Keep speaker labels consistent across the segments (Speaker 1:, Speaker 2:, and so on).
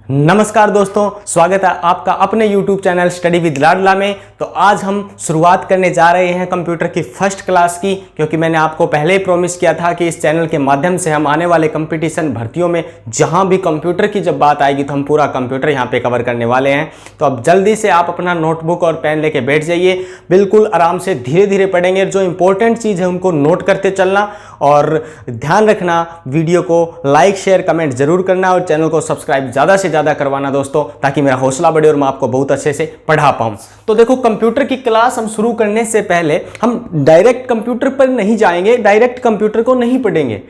Speaker 1: नमस्कार दोस्तों, स्वागत है आपका अपने YouTube चैनल स्टडी विद लाडला में। तो आज हम शुरुआत करने जा रहे हैं कंप्यूटर की फर्स्ट क्लास की, क्योंकि मैंने आपको पहले ही प्रॉमिस किया था कि इस चैनल के माध्यम से हम आने वाले कंपटीशन भर्तियों में जहां भी कंप्यूटर की जब बात आएगी तो हम पूरा कंप्यूटर यहां पे कवर करने वाले हैं। तो अब जल्दी से आप अपना नोटबुक और पेन लेके बैठ जाइए, बिल्कुल आराम से धीरे धीरे पढ़ेंगे। जो इंपॉर्टेंट चीज़ है उनको नोट करते चलना और ध्यान रखना, वीडियो को लाइक शेयर कमेंट जरूर करना और चैनल को सब्सक्राइब ज़्यादा से ज़्यादा करवाना दोस्तों, ताकि मेरा हौसला बढ़े और मैं आपको बहुत अच्छे से पढ़ा पाऊं। तो देखो, कंप्यूटर की क्लास हम शुरू करने से पहले हम डायरेक्ट कंप्यूटर पर नहीं जाएंगे, डायरेक्ट कंप्यूटर को नहीं पढ़ेंगे।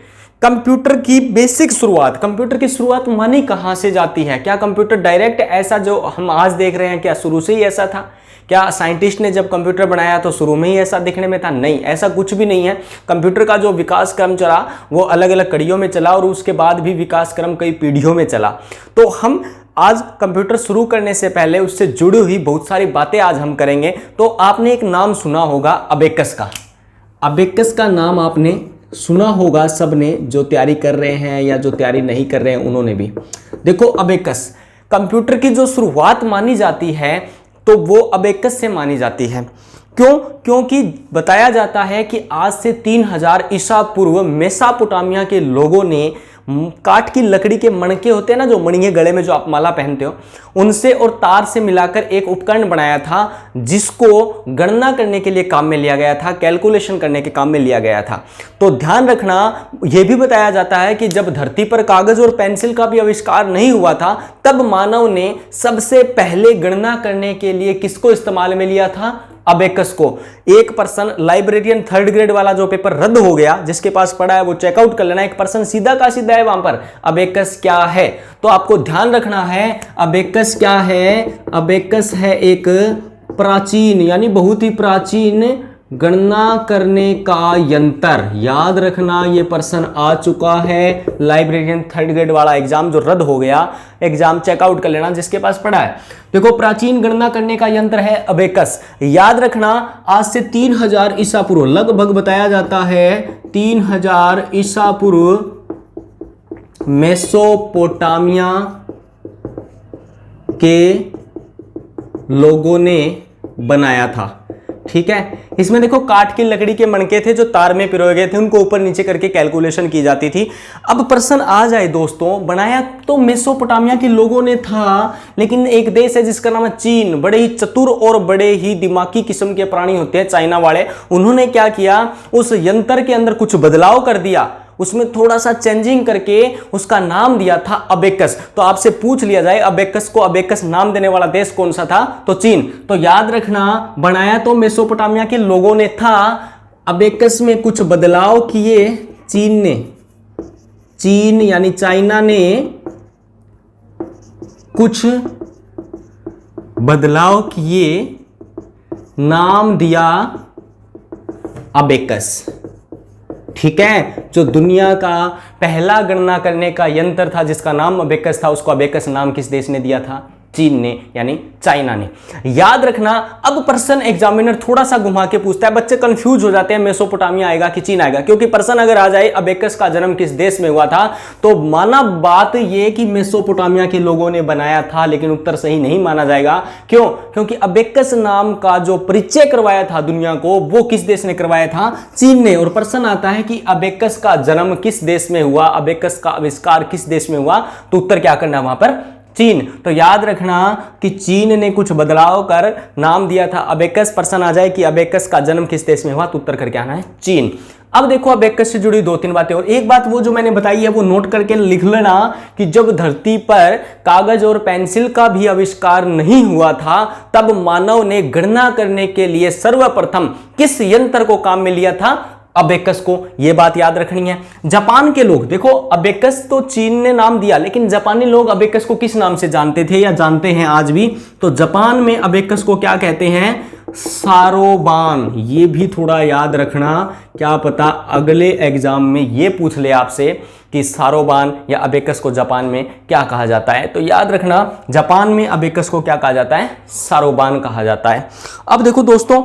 Speaker 1: कंप्यूटर की बेसिक शुरुआत, कंप्यूटर की शुरुआत मानी कहां से जाती है? क्या कंप्यूटर डायरेक्ट ऐसा जो हम आज देख रहे हैं, क्या शुरू से ही ऐसा था? क्या साइंटिस्ट ने जब कंप्यूटर बनाया तो शुरू में ही ऐसा दिखने में था? नहीं, ऐसा कुछ भी नहीं है। कंप्यूटर का जो विकास क्रम चला वो अलग अलग कड़ियों में चला और उसके बाद भी विकास क्रम कई पीढ़ियों में चला। तो हम आज कंप्यूटर शुरू करने से पहले उससे जुड़ी हुई बहुत सारी बातें आज हम करेंगे। तो आपने एक नाम सुना होगा अबेकस का। अबेकस का नाम आपने सुना होगा सबने, जो तैयारी कर रहे हैं या जो तैयारी नहीं कर रहे हैं उन्होंने भी। देखो, अबेकस कंप्यूटर की जो शुरुआत मानी जाती है तो वो अबेकस से मानी जाती है। क्यों? क्योंकि बताया जाता है कि आज से 3000 ईसा पूर्व मेसोपोटामिया के लोगों ने काठ की लकड़ी के मणके होते हैं ना, जो मणिये गले में जो आप माला पहनते हो, उनसे और तार से मिलाकर एक उपकरण बनाया था जिसको गणना करने के लिए काम में लिया गया था, कैलकुलेशन करने के काम में लिया गया था। तो ध्यान रखना, यह भी बताया जाता है कि जब धरती पर कागज और पेंसिल का भी आविष्कार नहीं हुआ था, तब मानव ने सबसे पहले गणना करने के लिए किसको इस्तेमाल में लिया था? अबेकस को। एक पर्सन, लाइब्रेरियन 3rd ग्रेड वाला जो पेपर रद्द हो गया, जिसके पास पड़ा है वो चेकआउट कर लेना। एक पर्सन सीधा का सीधा है वहां पर, अबेकस क्या है तो आपको ध्यान रखना है। अबेकस क्या है? अबेकस है एक प्राचीन, यानी बहुत ही प्राचीन गणना करने का यंत्र। याद रखना, ये पर्सन आ चुका है। लाइब्रेरियन 3rd ग्रेड वाला एग्जाम जो रद्द हो गया, एग्जाम चेकआउट कर लेना जिसके पास पड़ा है। देखो, प्राचीन गणना करने का यंत्र है अबेकस। याद रखना, आज से 3000 ईसा पूर्व, लगभग बताया जाता है 3000 ईसा पूर्व मेसोपोटामिया के लोगों ने बनाया था। ठीक है, इसमें देखो काठ की लकड़ी के मणके थे जो तार में पिरोए गए थे, उनको ऊपर नीचे करके कैलकुलेशन की जाती थी। अब प्रश्न आ जाए दोस्तों, बनाया तो मेसोपोटामिया के लोगों ने था, लेकिन एक देश है जिसका नाम है चीन। बड़े ही चतुर और बड़े ही दिमागी किस्म के प्राणी होते हैं चाइना वाले। उन्होंने क्या किया, उस यंत्र के अंदर कुछ बदलाव कर दिया, उसमें थोड़ा सा चेंजिंग करके उसका नाम दिया था अबेकस। तो आपसे पूछ लिया जाए अबेकस को अबेकस नाम देने वाला देश कौन सा था, तो चीन। तो याद रखना, बनाया तो मेसोपोटामिया के लोगों ने था, अबेकस में कुछ बदलाव किए चीन ने। चीन यानी चाइना ने कुछ बदलाव किए, नाम दिया अबेकस। ठीक है, जो दुनिया का पहला गणना करने का यंत्र था जिसका नाम अबेकस था, उसको अबेकस नाम किस देश ने दिया था? चीन ने, यानी चाइना ने। याद रखना। अब पर्सन एग्जामिनर थोड़ा सा घुमा के पूछता है, बच्चे कंफ्यूज हो जाते हैं मेसोपोटामिया आएगा कि चीन आएगा, क्योंकि पर्सन अगर आ जाए अबेकस का जन्म किस देश में हुआ था, तो माना बात यह कि मेसोपोटामिया के लोगों ने बनाया था, लेकिन उत्तर सही नहीं माना जाएगा। क्यों? क्योंकि अबेकस नाम का जो परिचय करवाया था दुनिया को, वो किस देश ने करवाया था? चीन ने। और पर्सन आता है कि अबेकस का जन्म किस देश में हुआ, अबेकस का आविष्कार किस देश में हुआ, तो उत्तर क्या करना है वहां पर? चीन। तो याद रखना कि चीन ने कुछ बदलाव कर नाम दिया था अबेकस। पर्सन आ जाए कि अबेकस का जन्म किस देश में हुआ, तो उत्तर करके आना है चीन। अब देखो, अबेकस से जुड़ी 2-3 बातें और एक बात वो जो मैंने बताई है वो नोट करके लिख लेना कि जब धरती पर कागज और पेंसिल का भी आविष्कार नहीं हुआ था, तब मानव ने गणना करने के लिए सर्वप्रथम किस यंत्र को काम में लिया था? अबेकस को। यह बात याद रखनी है। जापान के लोग, देखो अबेकस तो चीन ने नाम दिया, लेकिन जापानी लोग अबेकस को किस नाम से जानते थे या जानते हैं आज भी? तो जापान में अबेकस को क्या कहते हैं? सारोबान। ये भी थोड़ा याद रखना, क्या पता अगले एग्जाम में ये पूछ ले आपसे कि सारोबान या अबेकस को जापान में क्या कहा जाता है। तो याद रखना, जापान में अबेकस को क्या कहा जाता है? सारोबान कहा जाता है। अब देखो दोस्तों,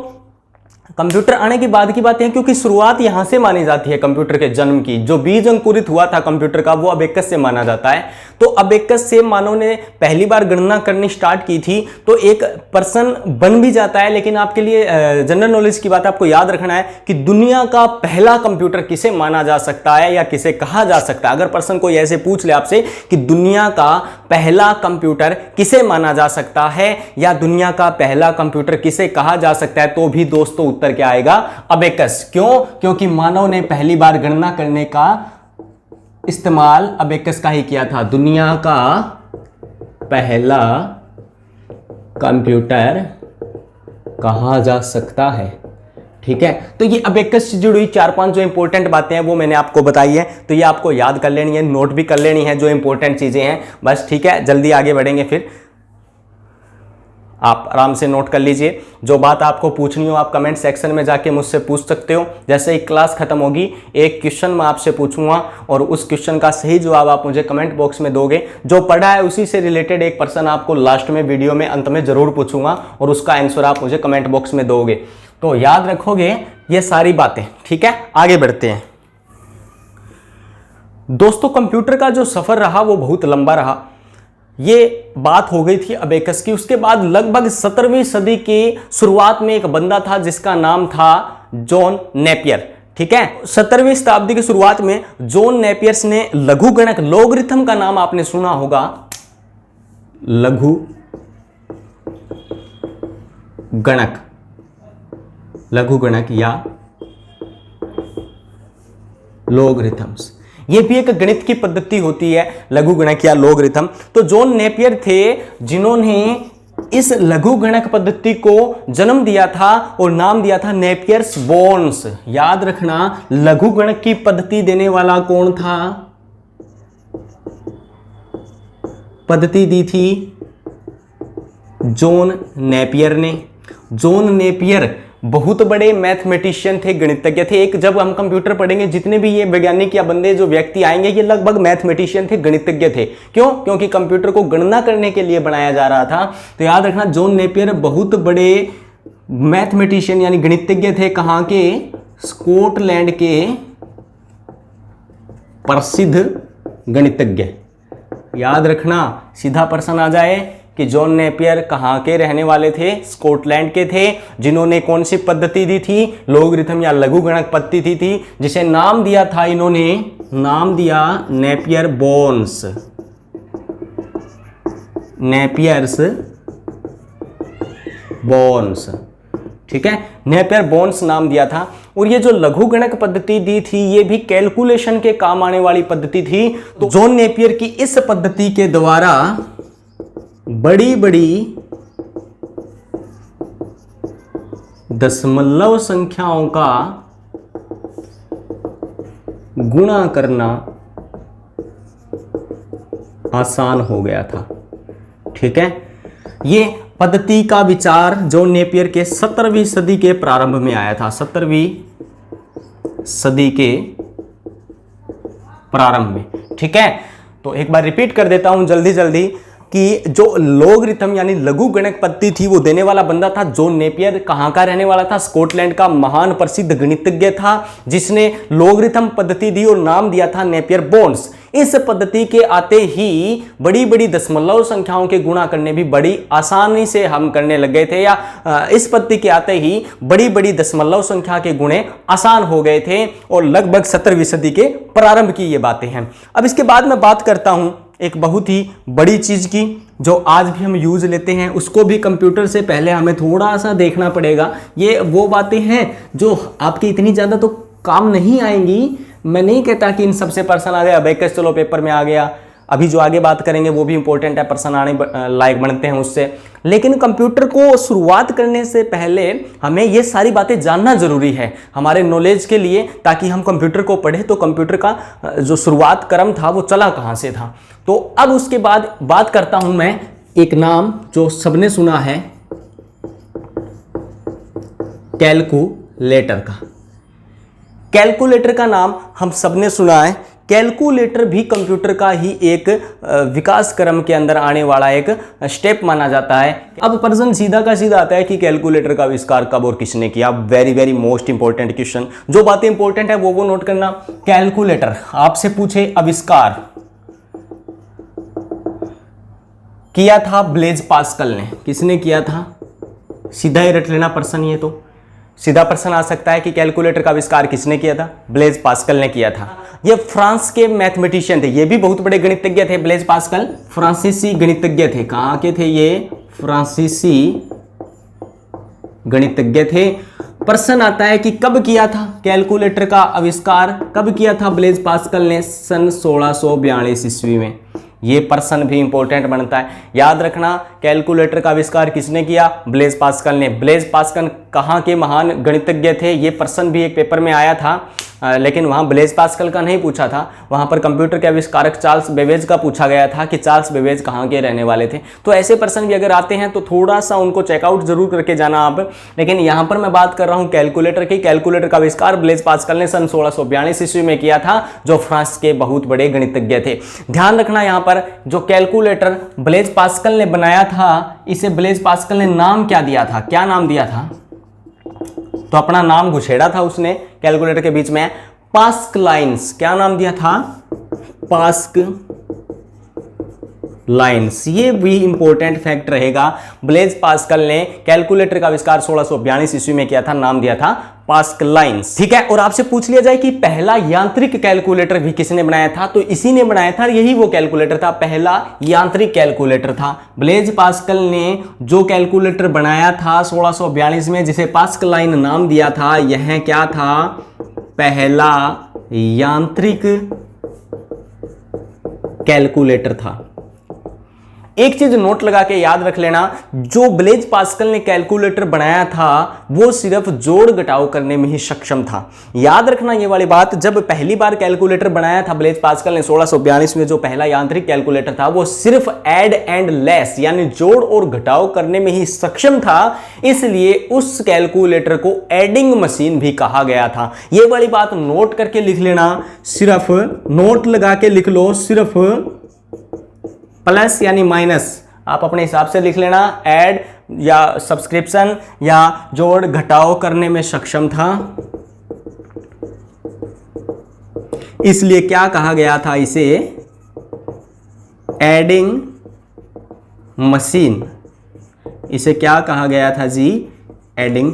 Speaker 1: कंप्यूटर आने के बाद की बात है, क्योंकि शुरुआत यहां से मानी जाती है कंप्यूटर के जन्म की। जो बीज अंकुरित हुआ था कंप्यूटर का वो अबेकस से माना जाता है। तो अबेकस से मानव ने पहली बार गणना करनी स्टार्ट की थी। तो एक पर्सन बन भी जाता है, लेकिन आपके लिए जनरल नॉलेज की बात आपको याद रखना है कि दुनिया का पहला कंप्यूटर किसे माना जा सकता है या किसे कहा जा सकता है। अगर पर्सन कोई ऐसे पूछ ले आपसे कि दुनिया का पहला कंप्यूटर किसे माना जा सकता है या दुनिया का पहला कंप्यूटर किसे कहा जा सकता है, तो भी दोस्तों उत्तर क्या आएगा? अबेकस। क्यों? क्योंकि मानव ने पहली बार गणना करने का इस्तेमाल अबेकस का ही किया था। दुनिया का पहला कंप्यूटर कहा जा सकता है। ठीक है, तो ये अबेकस से जुड़ी 4-5 जो इंपॉर्टेंट बातें हैं वो मैंने आपको बताई है। तो ये आपको याद कर लेनी है, नोट भी कर लेनी है जो इंपॉर्टेंट चीजें हैं बस। ठीक है, जल्दी आगे बढ़ेंगे, फिर आप आराम से नोट कर लीजिए। जो बात आपको पूछनी हो आप कमेंट सेक्शन में जाके मुझसे पूछ सकते हो। जैसे ही क्लास खत्म होगी एक क्वेश्चन मैं आपसे पूछूंगा और उस क्वेश्चन का सही जवाब आप मुझे कमेंट बॉक्स में दोगे। जो पढ़ा है उसी से रिलेटेड एक प्रश्न आपको लास्ट में वीडियो में अंत में जरूर पूछूंगा और उसका आंसर आप मुझे कमेंट बॉक्स में दोगे। तो याद रखोगे ये सारी बातें। ठीक है, आगे बढ़ते हैं दोस्तों। कंप्यूटर का जो सफर रहा वो बहुत लंबा रहा। ये बात हो गई थी अबेकस की। उसके बाद लगभग 17वीं सदी की शुरुआत में एक बंदा था जिसका नाम था जॉन नेपियर। ठीक है, 17वीं शताब्दी की शुरुआत में जॉन नेपियर्स ने लघु गणक, लॉगरिथम का नाम आपने सुना होगा, लघु गणक, लघु गणक या लॉगरिथम्स, ये भी एक गणित की पद्धति होती है, लघु गणक या लॉगरिथम। तो जॉन नेपियर थे जिन्होंने इस लघु गणक पद्धति को जन्म दिया था और नाम दिया था नेपियर्स बोन्स। याद रखना, लघु गणक की पद्धति देने वाला कौन था? पद्धति दी थी जॉन नेपियर ने। जॉन नेपियर बहुत बड़े मैथमेटिशियन थे, गणितज्ञ थे। एक जब हम कंप्यूटर पढ़ेंगे जितने भी ये वैज्ञानिक या बंदे जो व्यक्ति आएंगे ये लगभग मैथमेटिशियन थे, गणितज्ञ थे। क्यों? क्योंकि कंप्यूटर को गणना करने के लिए बनाया जा रहा था। तो याद रखना जॉन नेपियर बहुत बड़े मैथमेटिशियन यानी गणितज्ञ थे। कहां के? स्कॉटलैंड के प्रसिद्ध गणितज्ञ। याद रखना, सीधा प्रश्न आ जाए कि जॉन नेपियर कहाँ के रहने वाले थे? स्कॉटलैंड के थे, जिन्होंने कौन सी पद्धति दी थी? लॉगरिथम या लघु गणक पद्धति थी, जिसे नाम दिया था, इन्होंने नाम दिया नेपियर बोन्स, नेपियर्स बोन्स। ठीक है, नेपियर बोन्स नाम दिया था। और ये जो लघु गणक पद्धति दी थी ये भी कैलकुलेशन के काम आने वाली पद्धति थी। तो जॉन नेपियर की इस पद्धति के द्वारा बड़ी बड़ी दशमलव संख्याओं का गुणा करना आसान हो गया था। ठीक है, ये पद्धति का विचार जॉन नेपियर के 17वीं सदी के प्रारंभ में आया था। 17वीं सदी के प्रारंभ में। ठीक है, तो एक बार रिपीट कर देता हूं जल्दी जल्दी कि जो लॉगरिथम यानी लघु गणक पद्धति थी वो देने वाला बंदा था जॉन नेपियर। कहाँ का रहने वाला था? स्कॉटलैंड का महान प्रसिद्ध गणितज्ञ था जिसने लॉगरिथम पद्धति दी और नाम दिया था नेपियर बोन्स। इस पद्धति के आते ही बड़ी बड़ी दशमलव संख्याओं के गुणा करने भी बड़ी आसानी से हम करने लग गए थे, या इस पद्धति के आते ही बड़ी बड़ी दशमलव संख्या के गुणे आसान हो गए थे। और लगभग 17वीं सदी के प्रारंभ की ये बातें हैं। अब इसके बाद मैं बात करता हूं एक बहुत ही बड़ी चीज की जो आज भी हम यूज लेते हैं, उसको भी कंप्यूटर से पहले हमें थोड़ा सा देखना पड़ेगा। ये वो बातें हैं जो आपकी इतनी ज्यादा तो काम नहीं आएंगी। मैं नहीं कहता कि इन सबसे प्रश्न आ गए, अबेकस चलो पेपर में आ गया। अभी जो आगे बात करेंगे वो भी इंपॉर्टेंट है, प्रश्न आने लायक बनते हैं उससे। लेकिन कंप्यूटर को शुरुआत करने से पहले हमें ये सारी बातें जानना जरूरी है हमारे नॉलेज के लिए, ताकि हम कंप्यूटर को पढ़े तो कंप्यूटर का जो शुरुआत क्रम था वो चला कहाँ से था। तो अब उसके बाद बात करता हूं मैं एक नाम जो सबने सुना है, कैलकुलेटर का। कैलकुलेटर का नाम हम सबने सुना है कैलकुलेटर भी कंप्यूटर का ही एक विकास क्रम के अंदर आने वाला एक स्टेप माना जाता है। अब प्रश्न सीधा का सीधा आता है कि कैलकुलेटर का आविष्कार कब और किसने किया। Very very most important question, जो बातें इंपॉर्टेंट है वो नोट करना। कैलकुलेटर आपसे पूछे आविष्कार किया था ब्लेज पास्कल ने, किसने किया था? सीधा ही रट लेना प्रश्न, ये तो सीधा प्रश्न आ सकता है कि कैलकुलेटर का आविष्कार किसने किया था? ब्लेज पास्कल ने किया था। ये फ्रांस के मैथमेटिशियन थे, ये भी बहुत बड़े गणितज्ञ थे। ब्लेज पास्कल फ्रांसीसी गणितज्ञ थे। कहाँ के थे ये? फ्रांसीसी गणितज्ञ थे। प्रश्न आता है कि कब किया था कैलकुलेटर का आविष्कार, कब किया था ब्लेज पास्कल ने? सन 1642 ईस्वी में। ये प्रश्न भी इंपॉर्टेंट बनता है, याद रखना। कैलकुलेटर का आविष्कार किसने किया? ब्लेज पास्कल ने। ब्लेज पास्कल कहाँ के महान गणितज्ञ थे? ये प्रश्न भी एक पेपर में आया था, लेकिन वहाँ ब्लेज पास्कल का नहीं पूछा था, वहाँ पर कंप्यूटर के आविष्कारक चार्ल्स बेबेज का पूछा गया था कि चार्ल्स बेबेज कहाँ के रहने वाले थे। तो ऐसे प्रश्न भी अगर आते हैं तो थोड़ा सा उनको चेकआउट जरूर करके जाना आप। लेकिन यहाँ पर मैं बात कर रहा हूँ कैलकुलेटर की। कैलकुलेटर का आविष्कार ब्लेज पास्कल ने सन 1642 ईस्वी में किया था, जो फ्रांस के बहुत बड़े गणितज्ञ थे। ध्यान रखना यहाँ पर, जो कैलकुलेटर ब्लेज पास्कल ने बनाया था, इसे ब्लेज पास्कल ने नाम क्या दिया था? क्या नाम दिया था? तो अपना नाम घुसेड़ा था उसने कैलकुलेटर के बीच में, पास्कलाइन्स। क्या नाम दिया था? पास्कलाइन्स। ये भी इंपॉर्टेंट फैक्ट रहेगा। ब्लेज पास्कल ने कैलकुलेटर का आविष्कार 1642 ईस्वी में किया था, नाम दिया था पास्कलाइन्स। ठीक है, और आपसे पूछ लिया जाए कि पहला यांत्रिक कैलकुलेटर भी किसने बनाया था, तो इसी ने बनाया था। यही वो कैलकुलेटर था, पहला यांत्रिक कैलकुलेटर था। ब्लेज पास्कल ने जो कैलकुलेटर बनाया था 1642 में, जिसे पास्कलाइन नाम दिया था, यह क्या था? पहला यांत्रिक कैलकुलेटर था। एक चीज नोट लगा के याद रख लेना, जो ब्लेज पास्कल ने कैलकुलेटर बनाया था वो सिर्फ जोड़ घटाव करने में ही सक्षम था। याद रखना ये वाली बात, जब पहली बार कैलकुलेटर बनाया था ब्लेज पास्कल ने 1642 में, जो पहला यांत्रिक कैलकुलेटर था वो सिर्फ ऐड एंड लेस यानी जोड़ और घटाव करने में ही सक्षम था, इसलिए उस कैलकुलेटर को एडिंग मशीन भी कहा गया था। ये वाली बात नोट करके लिख लेना, सिर्फ नोट लगा के लिख लो, सिर्फ प्लस यानी माइनस आप अपने हिसाब से लिख लेना, ऐड या सब्सक्रिप्शन या जोड़ घटाव करने में सक्षम था, इसलिए क्या कहा गया था इसे? Adding machine. इसे क्या कहा गया था जी? Adding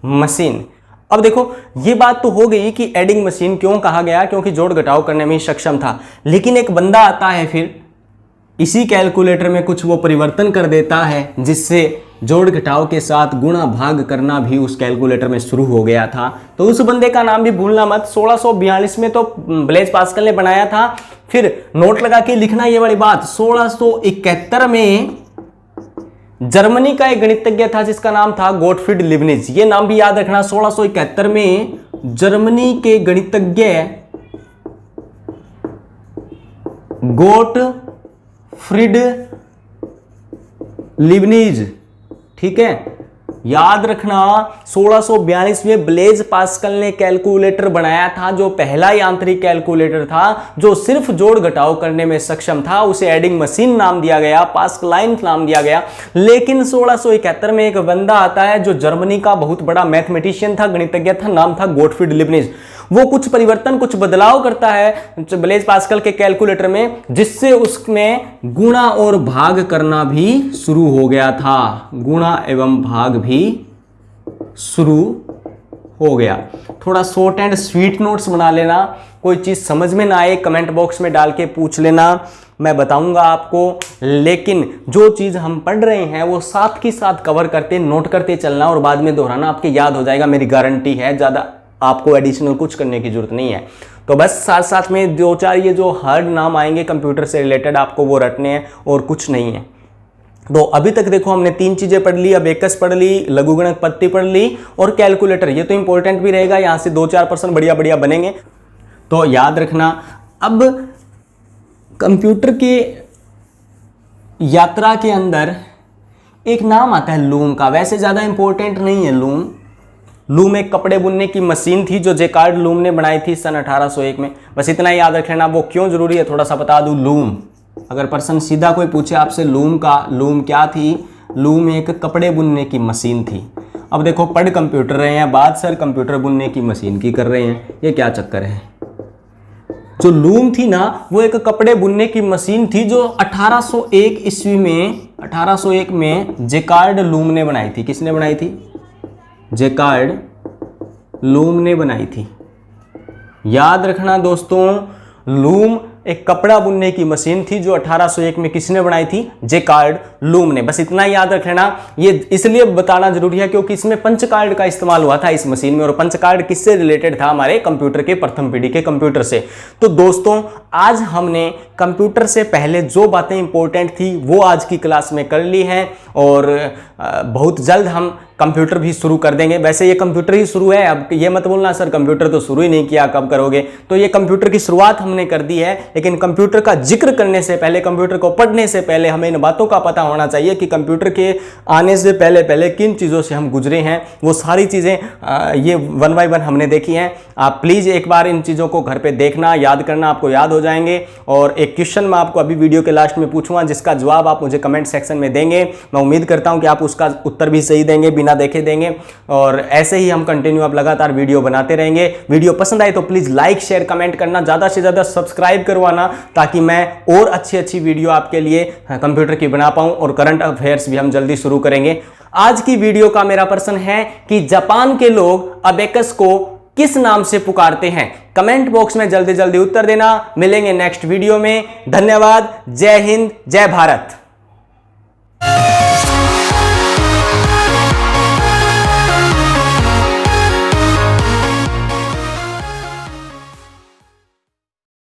Speaker 1: machine. अब देखो ये बात तो हो गई कि एडिंग मशीन क्यों कहा गया, क्योंकि जोड़ घटाव करने में ही सक्षम था। लेकिन एक बंदा आता है फिर इसी कैलकुलेटर में कुछ वो परिवर्तन कर देता है, जिससे जोड़ घटाव के साथ गुणा भाग करना भी उस कैलकुलेटर में शुरू हो गया था। तो उस बंदे का नाम भी भूलना मत। 1642 में तो ब्लेज पास्कल ने बनाया था, फिर नोट लगा के लिखना ये वाली बात, 1671 में जर्मनी का एक गणितज्ञ था जिसका नाम था गोटफ्रीड लीबनिज। ये नाम भी याद रखना, 1671 में जर्मनी के गणितज्ञ गोटफ्रीड लीबनिज। ठीक है, याद रखना 1642 में ब्लेज पास्कल ने कैलकुलेटर बनाया था, जो पहला यांत्रिक कैलकुलेटर था जो सिर्फ जोड़ घटाव करने में सक्षम था। उसे एडिंग मशीन नाम दिया गया, पास्कलाइन नाम दिया गया। लेकिन 1671 में एक बंदा आता है जो जर्मनी का बहुत बड़ा मैथमेटिशियन था, गणितज्ञ था, नाम था गोटफ्रीड लीबनिज। वो कुछ परिवर्तन, कुछ बदलाव करता है ब्लेज पास्कल के कैलकुलेटर में, जिससे उसमें गुणा और भाग करना भी शुरू हो गया था। गुणा एवं भाग भी शुरू हो गया। थोड़ा शॉर्ट एंड स्वीट नोट्स बना लेना, कोई चीज समझ में ना आए कमेंट बॉक्स में डाल के पूछ लेना, मैं बताऊंगा आपको। लेकिन जो चीज हम पढ़ रहे हैं वो साथ ही साथ कवर करते, नोट करते चलना, और बाद में दोहराना आपके याद हो जाएगा, मेरी गारंटी है। ज्यादा आपको एडिशनल कुछ करने की जरूरत नहीं है। तो बस साथ साथ में दो चार ये जो हार्ड नाम आएंगे कंप्यूटर से रिलेटेड, आपको वो रटने हैं और कुछ नहीं है। तो अभी तक देखो हमने तीन चीजें पढ़ ली, अब एकस पढ़ ली, लघुगणक पत्ती पढ़ ली और कैलकुलेटर। ये तो इंपॉर्टेंट भी रहेगा, यहां से 2-4% बढ़िया बढ़िया बनेंगे। तो याद रखना, अब कंप्यूटर के यात्रा के अंदर एक नाम आता है लूम का। वैसे ज्यादा इंपॉर्टेंट नहीं है लूम, लूम एक कपड़े बुनने की मशीन थी जो जैकार्ड लूम ने बनाई थी सन 1801 में। बस इतना ही याद रख लेना। वो क्यों जरूरी है थोड़ा सा बता दूं। लूम, अगर पर्सन सीधा कोई पूछे आपसे लूम क्या थी, लूम एक कपड़े बुनने की मशीन थी। अब देखो पढ़ कंप्यूटर रहे हैं, बात सर कंप्यूटर बुनने की मशीन की कर रहे हैं, ये क्या चक्कर है। जो लूम थी ना वो एक कपड़े बुनने की मशीन थी जो 1801 ईस्वी में 1801 में जैकार्ड लूम ने बनाई थी। किसने बनाई थी? जैकार्ड लूम ने बनाई थी। याद रखना दोस्तों, लूम एक कपड़ा बुनने की मशीन थी जो 1801 में किसने बनाई थी? जैकार्ड लूम ने। बस इतना याद रखना। ये इसलिए बताना जरूरी है क्योंकि इसमें पंच कार्ड का इस्तेमाल हुआ था इस मशीन में, और पंच कार्ड किससे रिलेटेड था? हमारे कंप्यूटर के प्रथम पीढ़ी के कंप्यूटर से। तो दोस्तों आज हमने कंप्यूटर से पहले जो बातें इंपॉर्टेंट थी वो आज की क्लास में कर ली हैं, और बहुत जल्द हम कंप्यूटर भी शुरू कर देंगे। वैसे ये कंप्यूटर ही शुरू है, अब ये मत बोलना सर कंप्यूटर तो शुरू ही नहीं किया, कब करोगे। तो ये कंप्यूटर की शुरुआत हमने कर दी है, लेकिन कंप्यूटर का जिक्र करने से पहले, कंप्यूटर को पढ़ने से पहले हमें इन बातों का पता होना चाहिए कि कंप्यूटर के आने से पहले पहले किन चीज़ों से हम गुजरे हैं। वो सारी चीज़ें ये वन बाय वन हमने देखी हैं। आप प्लीज़ एक बार इन चीज़ों को घर पर देखना, याद करना, आपको याद हो जाएंगे। और एक क्वेश्चन मैं आपको अभी वीडियो के लास्ट में पूछूंगा जिसका जवाब आप मुझे कमेंट सेक्शन में देंगे। मैं उम्मीद करता हूं कि आप उसका उत्तर भी सही देंगे, बिना देखे देंगे। और ऐसे ही हम कंटिन्यू अब लगातार वीडियो बनाते रहेंगे। वीडियो पसंद आए तो प्लीज लाइक शेयर कमेंट करना, ज्यादा से ज्यादा सब्सक्राइब करवाना, ताकि मैं और अच्छी अच्छी वीडियो आपके लिए कंप्यूटर की बना पाऊं। और करंट अफेयर्स भी हम जल्दी शुरू करेंगे। आज की वीडियो का मेरा प्रश्न है कि जापान के लोग अबेकस को किस नाम से पुकारते हैं? कमेंट बॉक्स में जल्दी जल्दी उत्तर देना। मिलेंगे नेक्स्ट वीडियो में। धन्यवाद। जय हिंद, जय भारत।